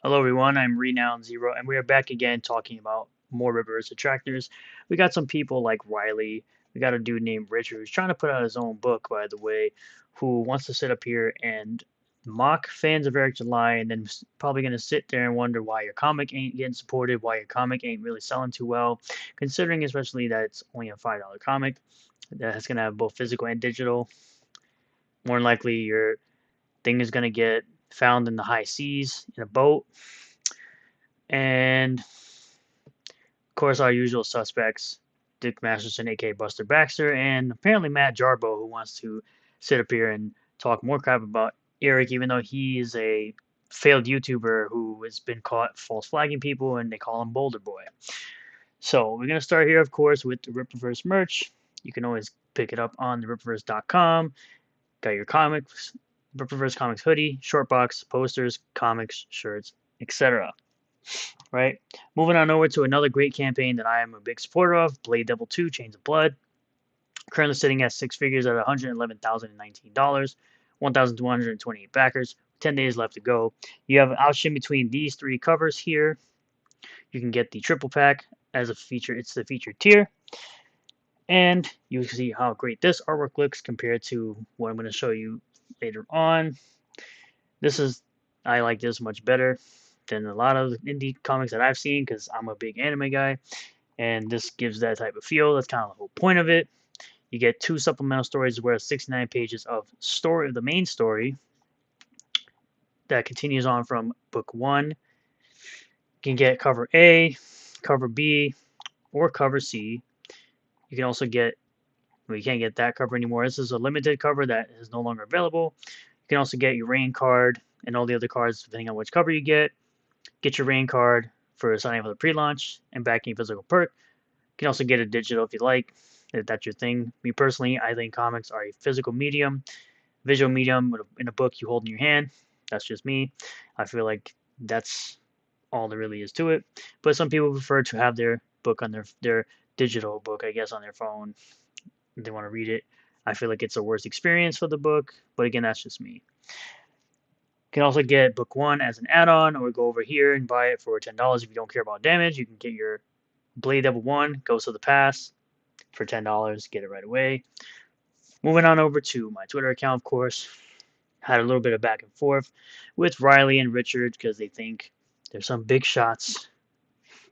Hello everyone, I'm Renown Zero, and we are back again talking about more reverse attractors. We got some people like Riley. We got a dude named Richard who's trying to put out his own book, by the way, who wants to sit up here and mock fans of Eric July, and then probably gonna sit there and wonder why your comic ain't getting supported, why your comic ain't really selling too well, considering especially that it's only a $5 comic that's gonna have both physical and digital. More than likely, your thing is gonna get found in the high seas in a boat and of course, our usual suspects, Dick Masterson, aka Buster Baxter, and apparently Matt Jarbo, who wants to sit up here and talk more crap about Eric, even though he is a failed YouTuber who has been caught false flagging people and they call him Boulder Boy. So we're going to start here, of course, with the Rippaverse merch. You can always pick it up on the rippaverse.com. Got your comics, Rippaverse Comics hoodie, short box, posters, comics, shirts, etc. Right? Moving on over to another great campaign that I am a big supporter of, Blade Devil 2 Chains of Blood. Currently sitting at six figures at $111,019, 1,228 backers, 10 days left to go. You have an option between these three covers here. You can get the triple pack as a feature, it's the featured tier. And you can see how great this artwork looks compared to what I'm going to show you later on. This is, I like this much better than a lot of indie comics that I've seen because I'm a big anime guy, and this gives that type of feel. That's kind of the whole point of it. You get two supplemental stories worth 69 pages of story of the main story that continues on from book one. You can get cover A, cover B, or cover C. You can also get, well, you can't get that cover anymore. This is a limited cover that is no longer available. You can also get your rain card and all the other cards depending on which cover you get. Get your rain card for signing up for the pre-launch and backing physical perk. You can also get a digital if you like, if that's your thing. Me personally, I think comics are a physical medium, visual medium in a book you hold in your hand. That's just me. I feel like that's all there really is to it. But some people prefer to have their book on their digital book, I guess, on their phone. If they want to read it. I feel like it's a worse experience for the book, but again, that's just me. You can also get book one as an add-on, or go over here and buy it for $10 if you don't care about damage. You can get your Blade Devil 1, Ghost of the Past, for $10. Get it right away. Moving on over to my Twitter account, of course. Had a little bit of back and forth with Riley and Richard because they think there's some big shots.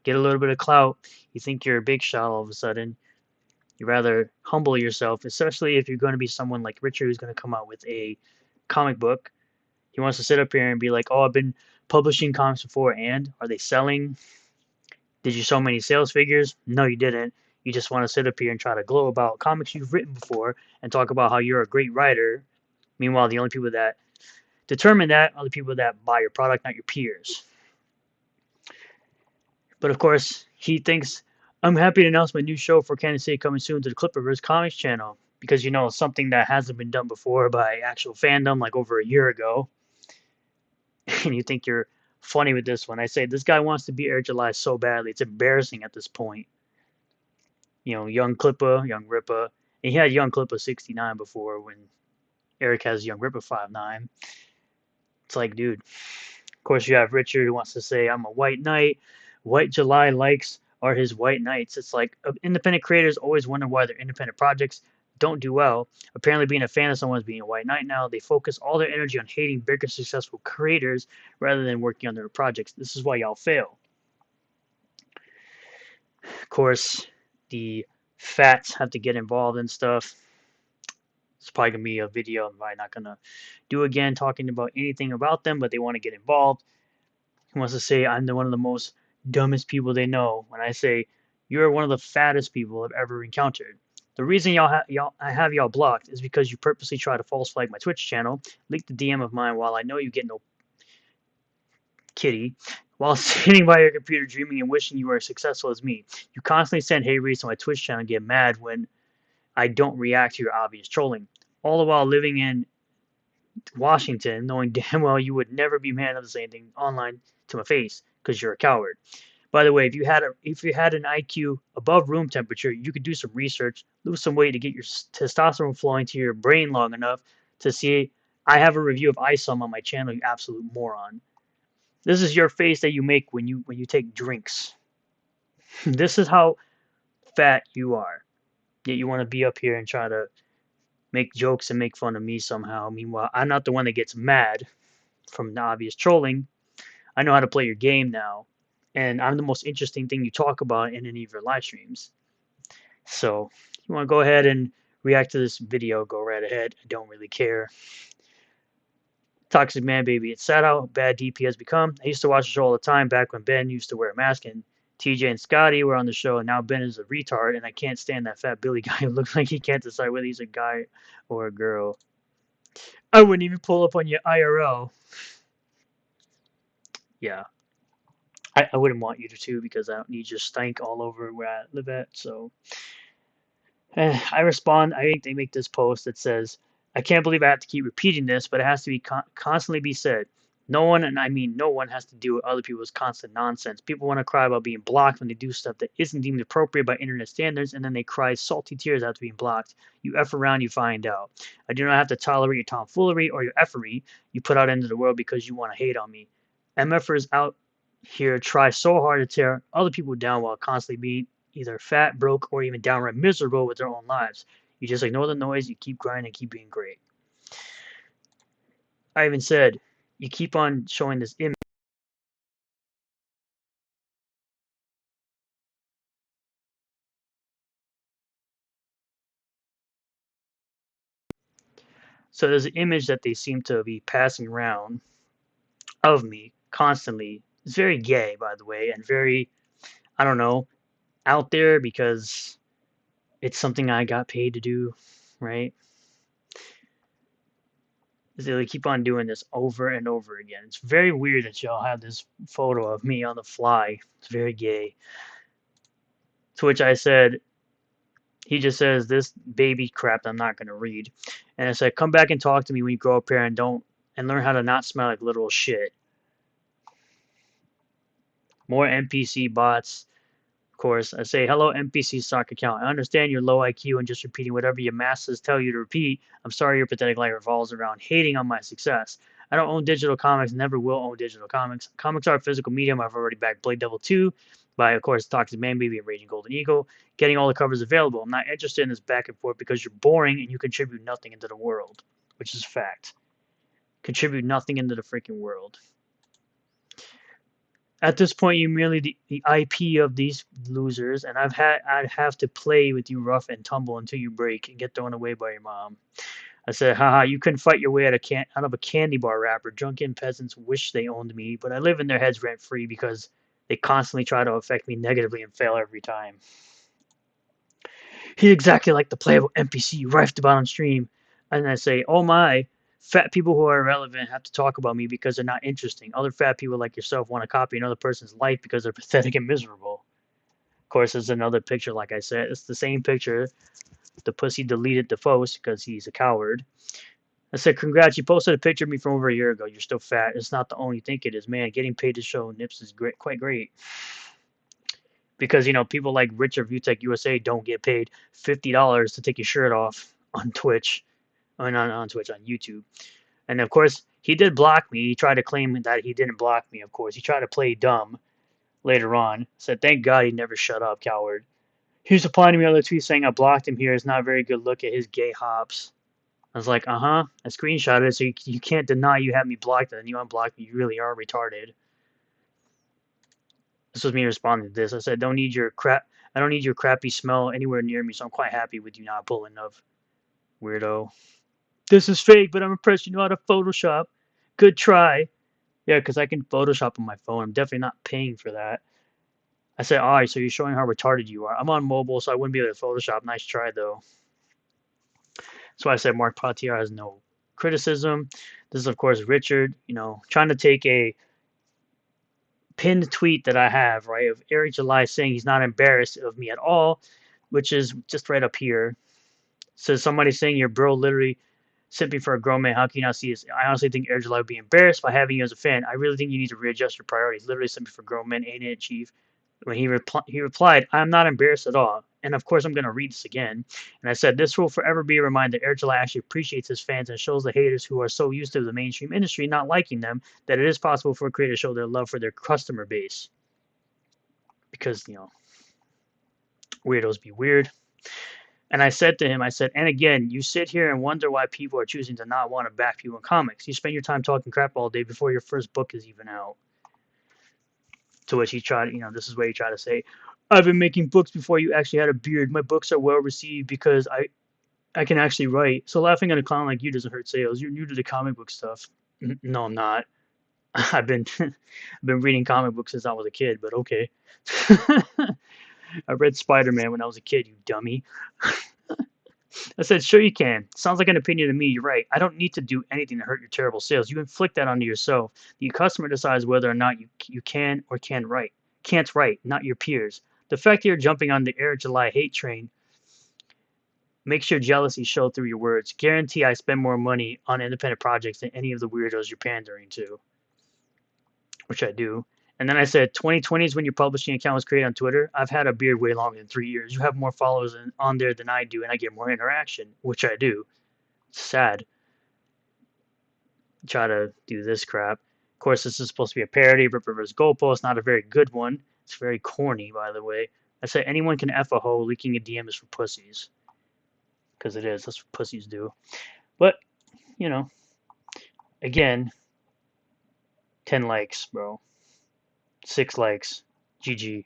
Get a little bit of clout. You think you're a big shot all of a sudden. You rather humble yourself, especially if you're going to be someone like Richard who's going to come out with a comic book. He wants to sit up here and be like, oh, I've been publishing comics before, and are they selling? Did you show many sales figures? No, you didn't. You just want to sit up here and try to glow about comics you've written before and talk about how you're a great writer. Meanwhile, the only people that determine that are the people that buy your product, not your peers. But of course, he thinks, I'm happy to announce my new show for Kansas City coming soon to the Clippers Comics channel. Because, you know, something that hasn't been done before by actual fandom like over a year ago. And you think you're funny with this one. I say, this guy wants to be Eric July so badly. It's embarrassing at this point. You know, young Clipper, young Ripper. And he had young Clipper 69 before when Eric has young Ripper 5'9". It's like, dude. Of course, you have Richard who wants to say, I'm a white knight. White July likes are his white knights. It's like independent creators always wonder why their independent projects don't do well. Apparently, being a fan of someone is being a white knight now. They focus all their energy on hating bigger, successful creators rather than working on their projects. This is why y'all fail. Of course, the fats have to get involved in stuff. It's probably gonna be a video I'm probably not gonna do again talking about anything about them, but they want to get involved. He wants to say I'm one of the most dumbest people they know. When I say you're one of the fattest people I've ever encountered. The reason I have y'all blocked is because you purposely try to false flag my Twitch channel, leak the DM of mine while I know you get no kitty, while sitting by your computer dreaming and wishing you were as successful as me. You constantly send hey reads to my Twitch channel and get mad when I don't react to your obvious trolling. All the while living in Washington, knowing damn well you would never be man enough to say anything online to my face because you're a coward. By the way, if you had an IQ above room temperature, you could do some research, lose some weight to get your testosterone flowing to your brain long enough to see. I have a review of ISOM on my channel, you absolute moron. This is your face that you make when you take drinks. This is how fat you are. Yet you want to be up here and try to make jokes and make fun of me somehow. Meanwhile, I'm not the one that gets mad from the obvious trolling. I know how to play your game now, and I'm the most interesting thing you talk about in any of your live streams. So, if you want to go ahead and react to this video, go right ahead. I don't really care. Toxic Man Baby. It's sad how bad DP has become. I used to watch the show all the time back when Ben used to wear a mask and TJ and Scotty were on the show, and now Ben is a retard, and I can't stand that fat Billy guy who looks like he can't decide whether he's a guy or a girl. I wouldn't even pull up on your IRL. Yeah, I wouldn't want you to too because I don't need your stank all over where I live at. So I respond. I think they make this post that says, "I can't believe I have to keep repeating this, but it has to be constantly be said. No one, and I mean no one, has to deal with other people's constant nonsense. People want to cry about being blocked when they do stuff that isn't deemed appropriate by internet standards, and then they cry salty tears after being blocked. You F around, you find out. I do not have to tolerate your tomfoolery or your effery you put out into the world because you want to hate on me. MFers out here try so hard to tear other people down while constantly being either fat, broke, or even downright miserable with their own lives. You just ignore the noise, you keep grinding, and keep being great." I even said, you keep on showing this image. So there's an image that they seem to be passing around of me constantly. It's very gay, by the way, and very, I don't know, out there because it's something I got paid to do, right? They keep on doing this over and over again. It's very weird that y'all have this photo of me on the fly. It's very gay. To which I said, he just says this baby crap that I'm not gonna read. And I said, come back and talk to me when you grow up here and learn how to not smell like literal shit. More NPC bots. Of course, I say, hello, NPC stock account. I understand your low IQ and just repeating whatever your masters tell you to repeat. I'm sorry your pathetic life revolves around hating on my success. I don't own digital comics, never will own digital comics. Comics are a physical medium. I've already backed Blade Devil 2 by, of course, Toxic Man Baby and Raging Golden Eagle, getting all the covers available. I'm not interested in this back and forth because you're boring and you contribute nothing into the world, which is a fact. Contribute nothing into the freaking world. At this point, you're merely the IP of these losers, and I'd have to play with you rough and tumble until you break and get thrown away by your mom. I said, haha, you couldn't fight your way out of a candy bar wrapper. Drunken peasants wish they owned me, but I live in their heads rent free because they constantly try to affect me negatively and fail every time. He's exactly like the playable NPC you rifed about on stream. And I say, oh my, fat people who are irrelevant have to talk about me because they're not interesting. Other fat people like yourself want to copy another person's life because they're pathetic and miserable. Of course, there's another picture, like I said. It's the same picture. The pussy deleted the post because he's a coward. I said, congrats, you posted a picture of me from over a year ago. You're still fat. It's not the only thing it is. Man, getting paid to show nips is quite great. Because, people like Richard Vutek USA don't get paid $50 to take your shirt off on Twitch. On Twitch, on YouTube. And of course, he did block me. He tried to claim that he didn't block me, of course. He tried to play dumb later on. Said, thank God he never shut up, coward. He was replying to me on the tweet saying I blocked him here. It's not a very good look at his gay hops. I was like, uh-huh. I screenshotted it, so you can't deny you have me blocked and you unblocked me. You really are retarded. This was me responding to this. I said, I don't need your crappy smell anywhere near me, so I'm quite happy with you not pulling up, weirdo. This is fake, but I'm impressed you know how to Photoshop. Good try. Yeah, because I can Photoshop on my phone. I'm definitely not paying for that. I said, all right, so you're showing how retarded you are. I'm on mobile, so I wouldn't be able to Photoshop. Nice try, though. That's why I said Mark Patier has no criticism. This is, of course, Richard, trying to take a pinned tweet that I have, right, of Eric July saying he's not embarrassed of me at all, which is just right up here. So somebody saying your bro literally simping for a grown man. How can you not see this? I honestly think Eric July would be embarrassed by having you as a fan. I really think you need to readjust your priorities. Literally simping for grown men, ain't it, Chief? When he replied, I'm not embarrassed at all. and of course I'm going to read this again. And I said, this will forever be a reminder that Eric July actually appreciates his fans and shows the haters who are so used to the mainstream industry not liking them that it is possible for a creator to show their love for their customer base. Because, weirdos be weird. And I said to him, and again, you sit here and wonder why people are choosing to not want to back people in comics. You spend your time talking crap all day before your first book is even out. To which he tried, this is what he tried to say. I've been making books before you actually had a beard. My books are well received because I can actually write. So laughing at a clown like you doesn't hurt sales. You're new to the comic book stuff. No, I'm not. I've been reading comic books since I was a kid, but okay. I read Spider-Man when I was a kid, you dummy. I said, sure you can. Sounds like an opinion to me. You're right. I don't need to do anything to hurt your terrible sales. You inflict that onto yourself. The customer decides whether or not you can or can't write. Can't write, not your peers. The fact that you're jumping on the Eric July hate train makes your jealousy show through your words. Guarantee I spend more money on independent projects than any of the weirdos you're pandering to. Which I do. And then I said, 2020 is when your publishing account was created on Twitter. I've had a beard way longer than 3 years. You have more followers on there than I do, and I get more interaction, which I do. It's sad. Try to do this crap. Of course, this is supposed to be a parody. Rip Rivers Goalpost, not a very good one. It's very corny, by the way. I said, anyone can F a hoe. Leaking a DM is for pussies. Because it is. That's what pussies do. But, again, 10 likes, bro. 6 likes. GG.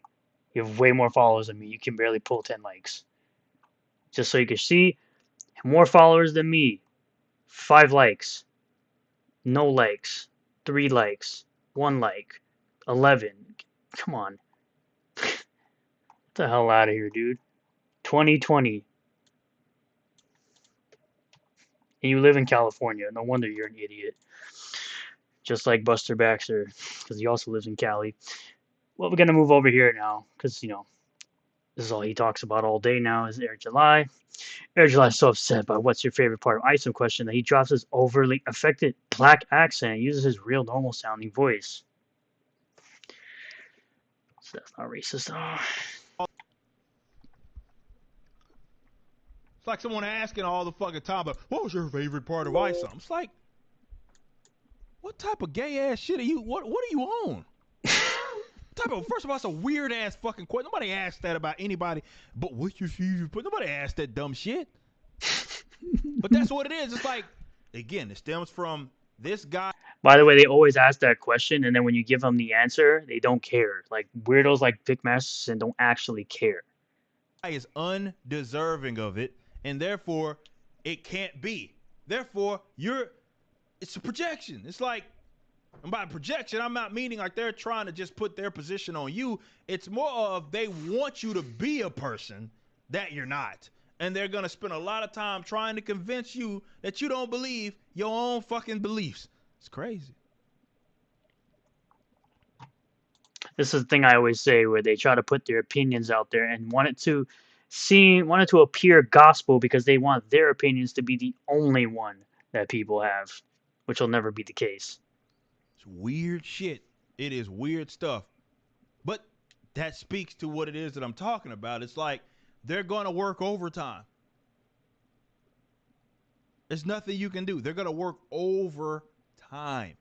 You have way more followers than me. You can barely pull 10 likes. Just so you can see, more followers than me. 5 likes. No likes. 3 likes. 1 like. 11. Come on. Get the hell out of here, dude. 2020. And you live in California. No wonder you're an idiot. Just like Buster Baxter, because he also lives in Cali. Well, we're going to move over here now, because, this is all he talks about all day now is Eric July. Eric July is so upset by what's your favorite part of Isom question that he drops his overly affected black accent and uses his real normal sounding voice. So that's not racist at all. It's like someone asking all the fucking time, but what was your favorite part of Isom? It's like, what type of gay ass shit are you? What are you on? First of all, it's a weird ass fucking question. Nobody asked that about anybody. But what's your favorite part? Nobody asked that dumb shit. But that's what it is. It's like, again, it stems from this guy. By the way, they always ask that question, and then when you give them the answer, they don't care. Like weirdos like Vic Masterson don't actually care. Is undeserving of it, and therefore it can't be. Therefore, it's a projection. It's like, and by projection, I'm not meaning like they're trying to just put their position on you. It's more of they want you to be a person that you're not. And they're going to spend a lot of time trying to convince you that you don't believe your own fucking beliefs. It's crazy. This is the thing I always say where they try to put their opinions out there and want it to appear gospel because they want their opinions to be the only one that people have, which will never be the case. It's weird shit. It is weird stuff. But that speaks to what it is that I'm talking about. It's like they're going to work overtime. There's nothing you can do. They're going to work overtime.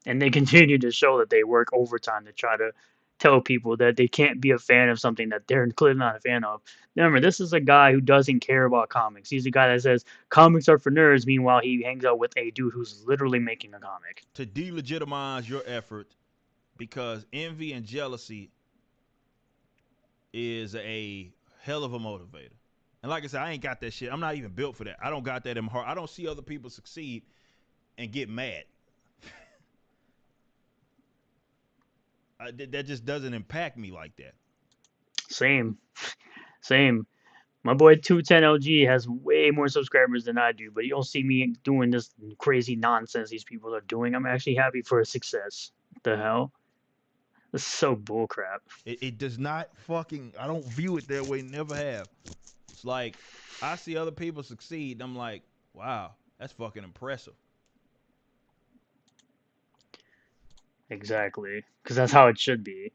And they continue to show that they work overtime to try to tell people that they can't be a fan of something that they're clearly not a fan of. Remember, this is a guy who doesn't care about comics. He's a guy that says comics are for nerds. Meanwhile, he hangs out with a dude who's literally making a comic. To delegitimize your effort because envy and jealousy is a hell of a motivator. And like I said, I ain't got that shit. I'm not even built for that. I don't got that in my heart. I don't see other people succeed and get mad. That just doesn't impact me like that. Same. My boy 210LG has way more subscribers than I do, but you don't see me doing this crazy nonsense these people are doing. I'm actually happy for his success. What the hell? This is so bullcrap. It does not fucking, I don't view it that way, never have. It's like, I see other people succeed, and I'm like, wow, that's fucking impressive. Exactly. Because that's how it should be.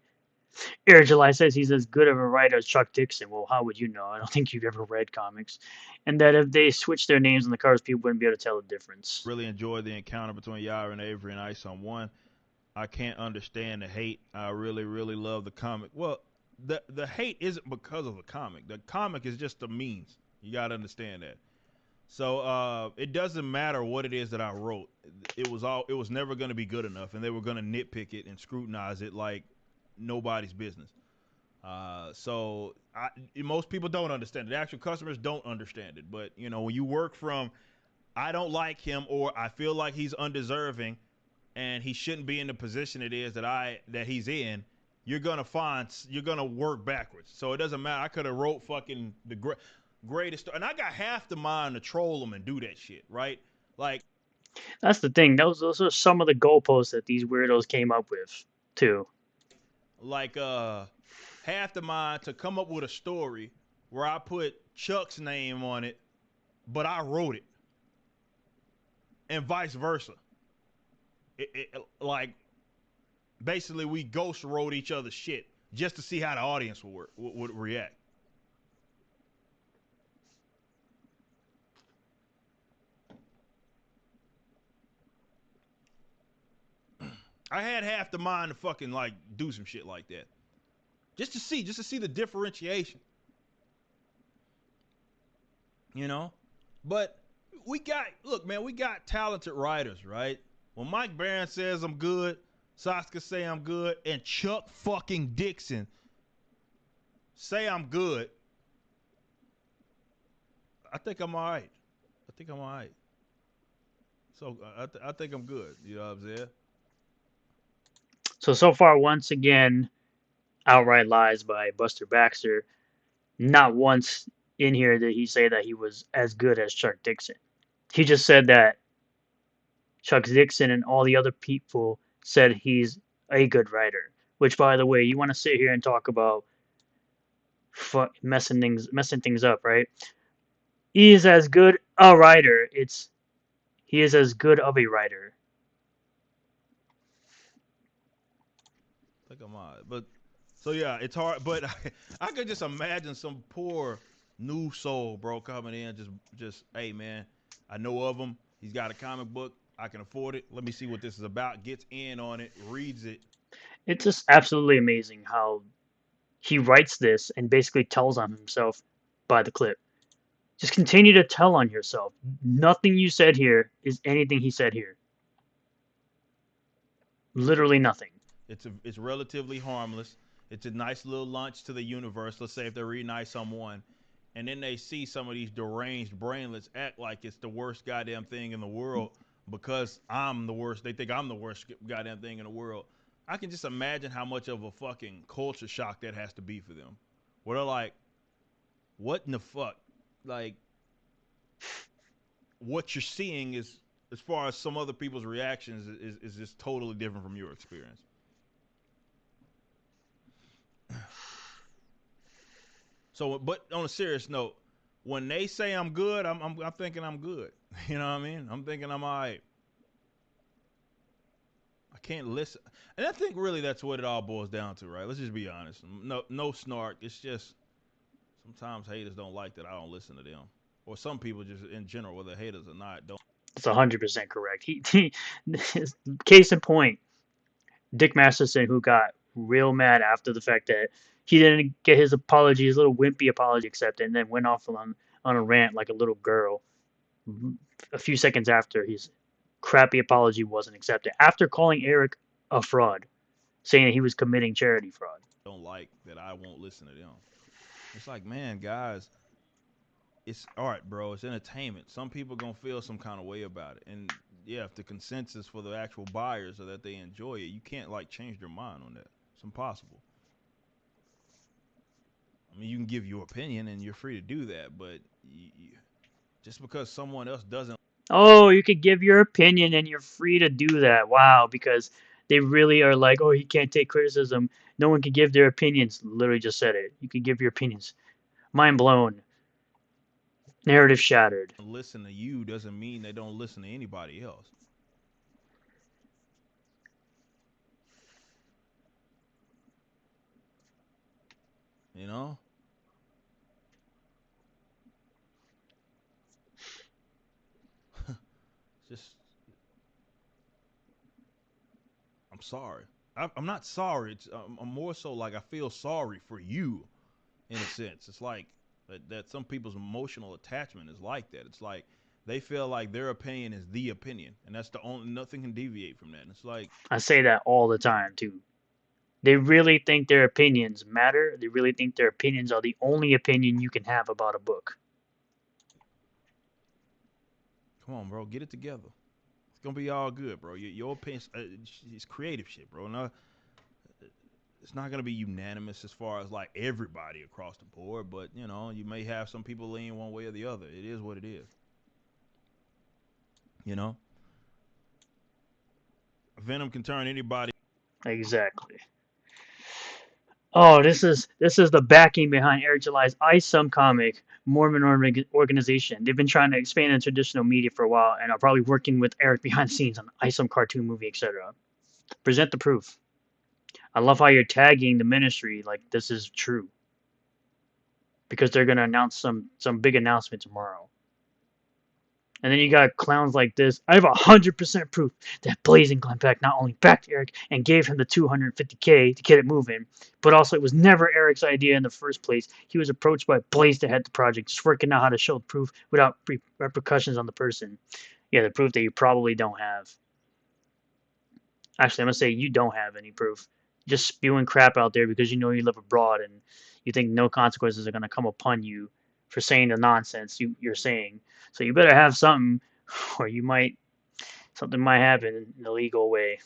Eric July says he's as good of a writer as Chuck Dixon. Well, how would you know? I don't think you've ever read comics. And that if they switched their names on the covers, people wouldn't be able to tell the difference. Really enjoyed the encounter between Yara and Avery and Ice on One. I can't understand the hate. I really, really love the comic. Well, the hate isn't because of the comic. The comic is just the means. You gotta understand that. So it doesn't matter what it is that I wrote. It was never gonna be good enough, and they were gonna nitpick it and scrutinize it like nobody's business. Most people don't understand it. The actual customers don't understand it. But when you work from I don't like him or I feel like he's undeserving and he shouldn't be in the position it is that he's in, you're gonna work backwards. So it doesn't matter. I could have wrote fucking the greatest, and I got half the mind to troll them and do that shit, right? Like That's the thing. Those are some of the goalposts that these weirdos came up with, too. like half the mind to come up with a story where I put Chuck's name on it, but I wrote it, and vice versa. Like basically we ghost wrote each other's shit just to see how the audience would react. I had half the mind to fucking like do some shit like that, just to see the differentiation, you know. But look, man, we got talented writers, right? When Mike Barron says I'm good, Saskia say I'm good, and Chuck fucking Dixon say I'm good, I think I'm all right. I think I'm all right. So I think I'm good. You know what I'm saying? So far, once again, outright lies by Buster Baxter. Not once in here did he say that he was as good as Chuck Dixon. He just said that Chuck Dixon and all the other people said he's a good writer. Which, by the way, you want to sit here and talk about messing things up, right? He is as good a writer. He is as good of a writer. I think I'm all right. But so yeah, it's hard. But I could just imagine some poor new soul, bro, coming in, just hey man, I know of him. He's got a comic book. I can afford it. Let me see what this is about. Gets in on it, reads it. It's just absolutely amazing how he writes this and basically tells on himself by the clip. Just continue to tell on yourself. Nothing you said here is anything he said here. Literally nothing. It's relatively harmless. It's a nice little lunch to the universe. Let's say if they're reading Nice Someone, and then they see some of these deranged brainlets act like it's the worst goddamn thing in the world because I'm the worst. They think I'm the worst goddamn thing in the world. I can just imagine how much of a fucking culture shock that has to be for them. Where they're like, what in the fuck? Like, what you're seeing is, as far as some other people's reactions, is just totally different from your experience. So, but on a serious note, when they say I'm good, I'm thinking I'm good. You know what I mean? I'm thinking I'm all right. I can't listen, and I think really that's what it all boils down to, right? Let's just be honest. No snark. It's just sometimes haters don't like that I don't listen to them, or some people just in general, whether haters or not, don't. It's 100% correct. Case in point, Dick Masterson, who got real mad after the fact that he didn't get his apology, his little wimpy apology accepted, and then went off on a rant like a little girl a few seconds after his crappy apology wasn't accepted. After calling Eric a fraud, saying that he was committing charity fraud. Don't like that I won't listen to them. It's like, man, guys, it's art, bro. It's entertainment. Some people gonna feel some kind of way about it, and yeah, if the consensus for the actual buyers are that they enjoy it, you can't like change their mind on that. It's impossible. I mean, you can give your opinion, and you're free to do that, but just because someone else doesn't. Oh, you could give your opinion and you're free to do that. Wow, because they really are like, oh, he can't take criticism. No one can give their opinions. Literally just said it. You can give your opinions. Mind blown. Narrative shattered. Listen to you doesn't mean they don't listen to anybody else. You know, just I'm sorry. I'm not sorry. I'm more so like I feel sorry for you in a sense. It's like that some people's emotional attachment is like that. It's like they feel like their opinion is the opinion, and that's the only nothing can deviate from that. And it's like, I say that all the time too. They really think their opinions matter. They really think their opinions are the only opinion you can have about a book. come on, bro, get it together. It's gonna be all good, bro. Your opinion is creative shit, bro. No, it's not gonna be unanimous as far as like everybody across the board, but you know, you may have some people lean one way or the other. It is what it is. You know, Venom can turn anybody. Exactly. Oh, this is the backing behind Eric July's ISOM comic Mormon organization. They've been trying to expand in traditional media for a while and are probably working with Eric behind the scenes on ISOM cartoon movie, etc. Present the proof. I love how you're tagging the ministry like this is true because they're gonna announce some big announcement tomorrow. And then you got clowns like this. I have 100% proof that Blazing Glenn Beck not only backed Eric and gave him the 250K to get it moving, but also it was never Eric's idea in the first place. He was approached by Blaze to head the project, just working out how to show the proof without repercussions on the person. Yeah, the proof that you probably don't have. Actually, I'm gonna say you don't have any proof. Just spewing crap out there because you know you live abroad and you think no consequences are gonna come upon you for saying the nonsense you're saying. So you better have something, or you might something might happen in the legal way.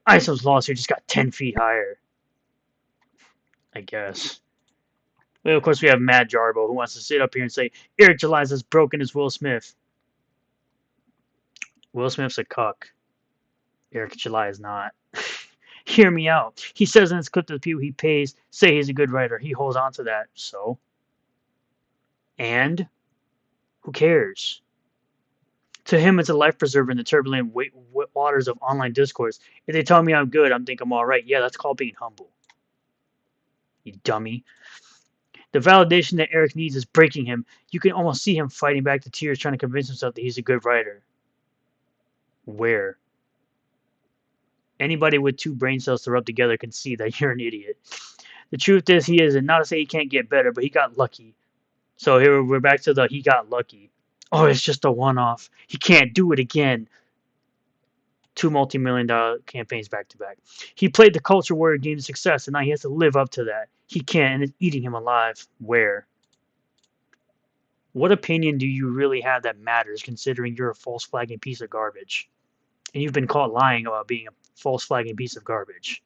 ISO's lawsuit just got 10 feet higher, I guess. Well, of course, we have Matt Jarbo who wants to sit up here and say Eric July's as broken as Will Smith. Will Smith's a cuck. Eric July is not. Hear me out. He says in his clip that the people he pays say he's a good writer. He holds on to that. So? And? Who cares? To him, it's a life preserver in the turbulent waters of online discourse. If they tell me I'm good, I'm think I'm alright. Yeah, that's called being humble. You dummy. The validation that Eric needs is breaking him. You can almost see him fighting back the tears, trying to convince himself that he's a good writer. Where? Anybody with two brain cells to rub together can see that you're an idiot. The truth is, he isn't. Not to say he can't get better, but he got lucky. So here we're back to the he got lucky. Oh, it's just a one off. He can't do it again. Two multi-million-dollar campaigns back to back. He played the culture warrior game to success, and now he has to live up to that. He can't, and it's eating him alive. Where? What opinion do you really have that matters, considering you're a false flagging piece of garbage? And you've been caught lying about being a false flagging piece of garbage.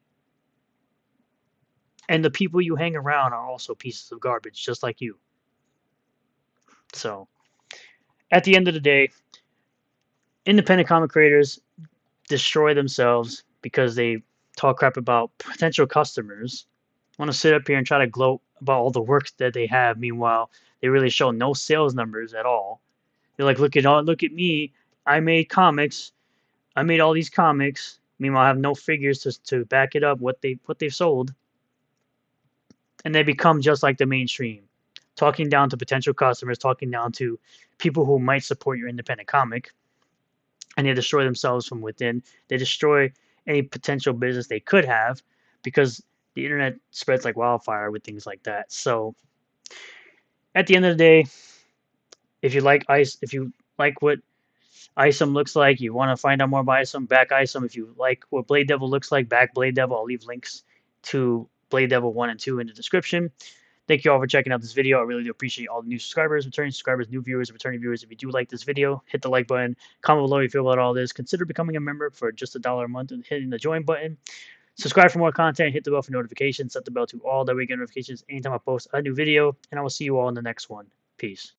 And the people you hang around are also pieces of garbage, just like you. So, at the end of the day, independent comic creators destroy themselves because they talk crap about potential customers, want to sit up here and try to gloat about all the work that they have. Meanwhile, they really show no sales numbers at all. They're like, look at me. I made comics. I made all these comics. Meanwhile, I have no figures to back it up what they've sold, and they become just like the mainstream, talking down to potential customers, talking down to people who might support your independent comic, and they destroy themselves from within. They destroy any potential business they could have because the internet spreads like wildfire with things like that. So at the end of the day, if you like what ISOM looks like, you want to find out more about ISOM, back ISOM. If you like what Blade Devil looks like, back Blade Devil. I'll leave links to Blade Devil 1 and 2 in the description. Thank you all for checking out this video. I really do appreciate all the new subscribers, returning subscribers, new viewers, returning viewers. If you do like this video, hit the like button. Comment below how you feel about all this. Consider becoming a member for just $1 a month and hitting the join button. Subscribe for more content. Hit the bell for notifications. Set the bell to all that way you get notifications anytime I post a new video. And I will see you all in the next one. Peace.